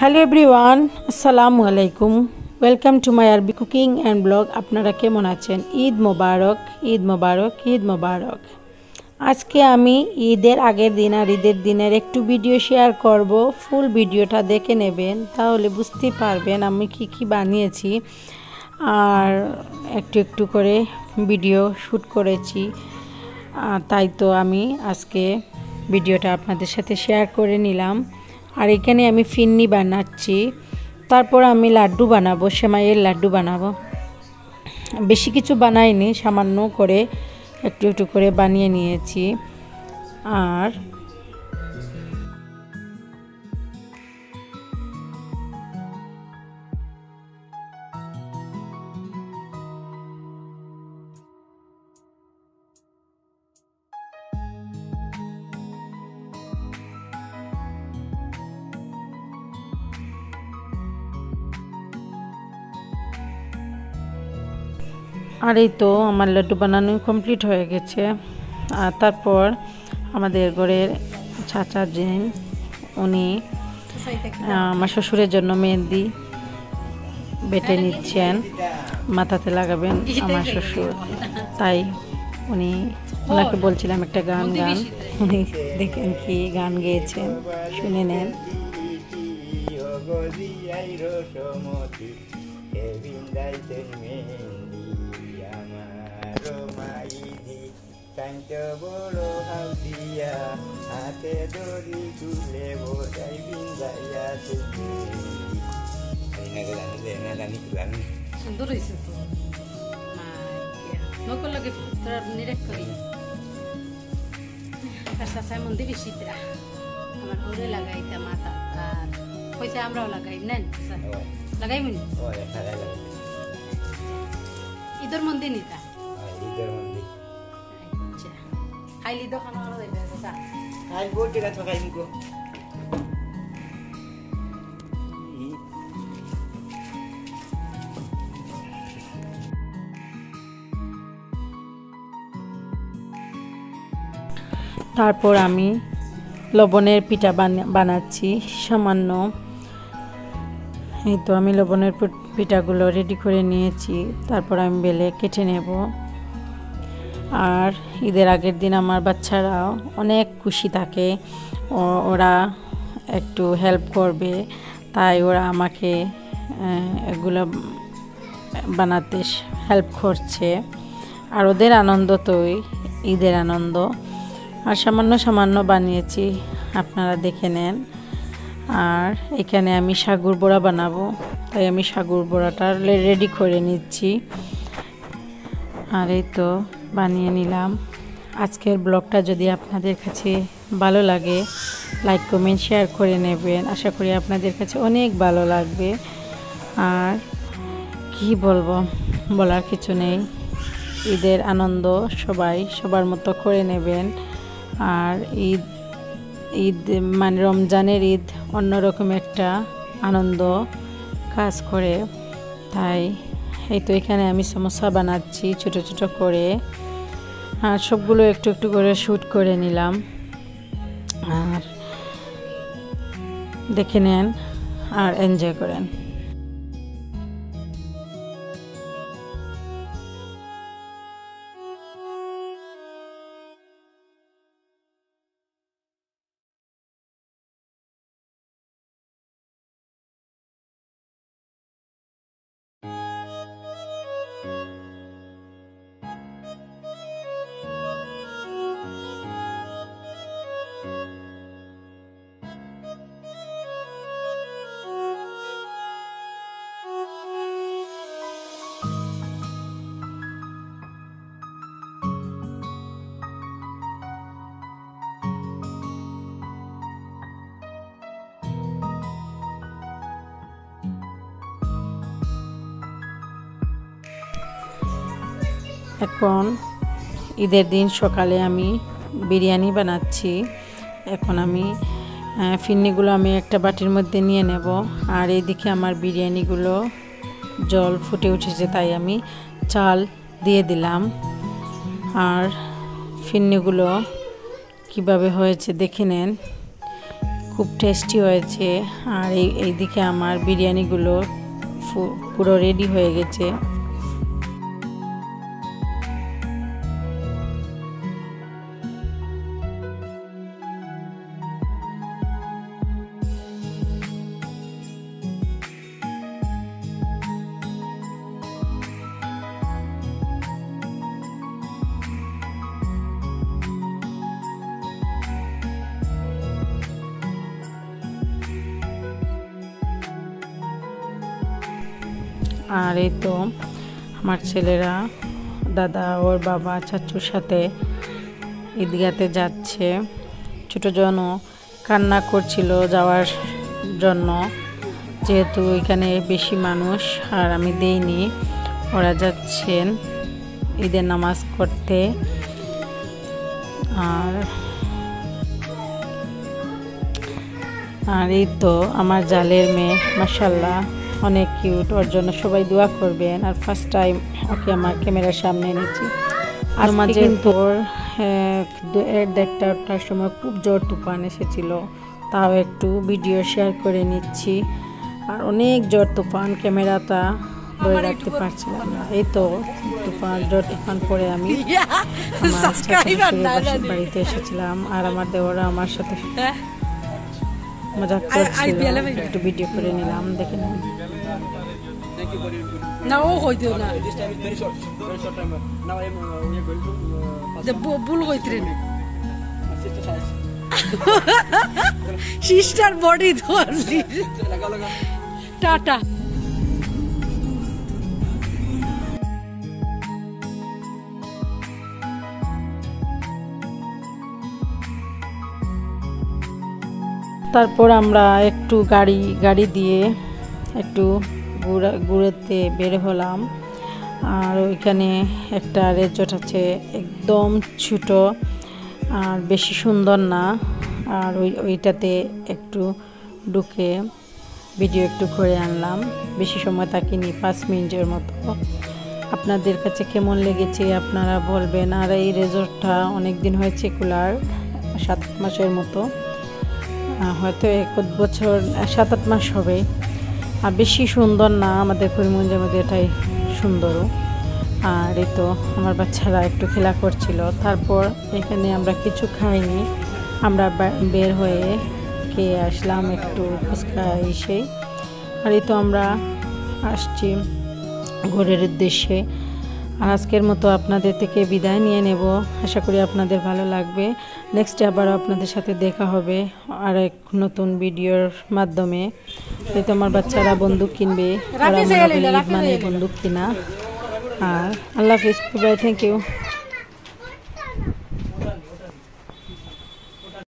Hello everyone, আসসালামু আলাইকুম। Welcome to my আরবি কুকিং অ্যান্ড ব্লগ। আপনারা কেমন আছেন? ঈদ মোবারক, ঈদ মোবারক, ঈদ মোবারক। আজকে আমি ঈদের আগের দিন আর ঈদের দিনের একটু ভিডিও শেয়ার করব। ফুল ভিডিওটা দেখে নেবেন, তাহলে বুঝতে পারবেন আমি কি বানিয়েছি। আর একটু একটু করে ভিডিও শ্যুট করেছি, তাই তো আমি আজকে ভিডিওটা আপনাদের সাথে শেয়ার করে নিলাম। আর এখানে আমি ফিন্নি বানাচ্ছি, তারপর আমি লাড্ডু বানাবো, সেমাইয়ের লাড্ডু বানাবো। বেশি কিছু বানাইনি, সামান্য করে একটু একটু করে বানিয়ে নিয়েছি। আর আর এই তো আমার লাড্ডু বানানো কমপ্লিট হয়ে গেছে। আর তারপর আমাদের ঘরের চাচা জেন, উনি আমার শ্বশুরের জন্য মেহেন্দি বেটে নিচ্ছেন, মাথাতে লাগাবেন আমার শ্বশুর। তাই ওনাকে বলছিলাম একটা গান উনি দেখেন কি গান গেয়েছেন, শুনে নেন। Kanca bolo hautia, ate dori kule bodai bindaya tuki. Ini kan iklan. সুন্দর হয়েছে তো। নকল লাগে তোরা নিরেক করি। আর সাসায় মন্দির বেশিতরা আমার ওরে লাগাইতা মাথা। আর পয়সা আমরাও লাগাই নেন লাগাই মিনি। ঈদের মন্দির নিতা। ঈদের মন্দির। আচ্ছা। খাইলি দোকান আর দেবে সাসা। আজ বলতে কথা খাই নিকো। তারপর আমি লবণের পিঠা বানাচ্ছি সামান্য। এই তো আমি লবণের পিঠাগুলো রেডি করে নিয়েছি, তারপর আমি বেলে কেটে নেব। আর ঈদের আগের দিন আমার বাচ্চারাও অনেক খুশি থাকে, ওরা একটু হেল্প করবে, তাই ওরা আমাকে এগুলো বানাতে হেল্প করছে। আর ওদের আনন্দ তোই ঈদের আনন্দ। আর সামান্য বানিয়েছি, আপনারা দেখে নেন। আর এখানে আমি সাগুর বড়া বানাবো, তাই আমি সাগুর বড়াটা রেডি করে নিচ্ছি। আর এই তো বানিয়ে নিলাম। আজকের ব্লগটা যদি আপনাদের কাছে ভালো লাগে, লাইক কমেন্ট শেয়ার করে নেবেন। আশা করি আপনাদের কাছে অনেক ভালো লাগবে। আর কি বলবো, বলার কিছু নেই। ঈদের আনন্দ সবাই সবার মতো করে নেবেন। আর ঈদ মানে রমজানের ঈদ অন্যরকম একটা আনন্দ কাজ করে। তাই এই তো এখানে আমি সমোসা বানাচ্ছি ছোট ছোট করে। আর সবগুলো একটু একটু করে শ্যুট করে নিলাম। আর দেখে নেন আর এনজয় করেন। এখন ঈদের দিন সকালে আমি বিরিয়ানি বানাচ্ছি। এখন আমি ফিন্নিগুলো আমি একটা বাটির মধ্যে নিয়ে নেব। আর এইদিকে আমার বিরিয়ানিগুলো জল ফুটে উঠেছে, তাই আমি চাল দিয়ে দিলাম। আর ফিন্নিগুলো কিভাবে হয়েছে দেখে নেন, খুব টেস্টি হয়েছে। আর এইদিকে আমার বিরিয়ানিগুলো পুরো রেডি হয়ে গেছে। আর এই তো আমার ছেলেরা, দাদা, ওর বাবা, চাচুর সাথে ঈদগাতে যাচ্ছে। ছোট জনও কান্না করছিল যাওয়ার জন্য, যেহেতু এখানে বেশি মানুষ আর আমি দেইনি। ওরা যাচ্ছেন ঈদের নামাজ করতে। আর এই তো আমার জালের মেয়ে, মাশাআল্লাহ অনেক কিউট। ওর জন্য সবাই দোয়া করবেন। আর ফার্স্ট টাইম ওকে আমার ক্যামেরার সামনে এনেছি। আর মাঝে তোর 1:30টার সময় খুব জোর তুফান এসেছিল, তাও একটু ভিডিও শেয়ার করে নিচ্ছি। আর অনেক জোর তুফান, ক্যামেরাটা ধরে রাখতে পারছিলাম না। এই তো জোর তুফান পরে আমি আমার বাড়িতে এসেছিলাম। আর আমার দেওরা আমার সাথে মজা করছিল, একটু ভিডিও করে নিলাম, দেখে নিন। না ও হইতো না ভুল হইতরে না সিস্টার বডি ধরলি টাটা। তারপর আমরা একটু গাড়ি দিয়ে একটু ঘুরতে বের হলাম। আর ওইখানে একটা রিসর্ট আছে, একদম ছোট আর বেশি সুন্দর না। আর ওইটাতে একটু ঢুকে ভিডিও একটু করে আনলাম। বেশি সময় থাকিনি, 5 মিনিটের মতো। আপনাদের কাছে কেমন লেগেছে আপনারা বলবেন। আর এই রিসর্টটা অনেক দিন হয়েছে খোলার, 7 মাসের মতো, হয়তো 1 বছর 7-8 মাস হবে। আর বেশি সুন্দর না, আমাদের করিমগঞ্জের মধ্যে এটাই সুন্দরও। আর এই তো আমার বাচ্চারা একটু খেলা করছিল। তারপর এখানে আমরা কিছু খাইনি, আমরা বের হয়ে খেয়ে আসলাম একটু ফুচকা এসে। আর এই তো আমরা আসছি ঘরের উদ্দেশ্যে। আর আজকের মতো আপনাদের থেকে বিদায় নিয়ে নেব। আশা করি আপনাদের ভালো লাগবে। নেক্সটে আবারও আপনাদের সাথে দেখা হবে আর এক নতুন ভিডিওর মাধ্যমে। এই তো আমার বাচ্চারা বন্দুক কিনবে, ওরা মনে করে ঈদ মানে বন্দুক কিনা। আর আল্লাহ হাফিজ, বাই, থ্যাংক ইউ।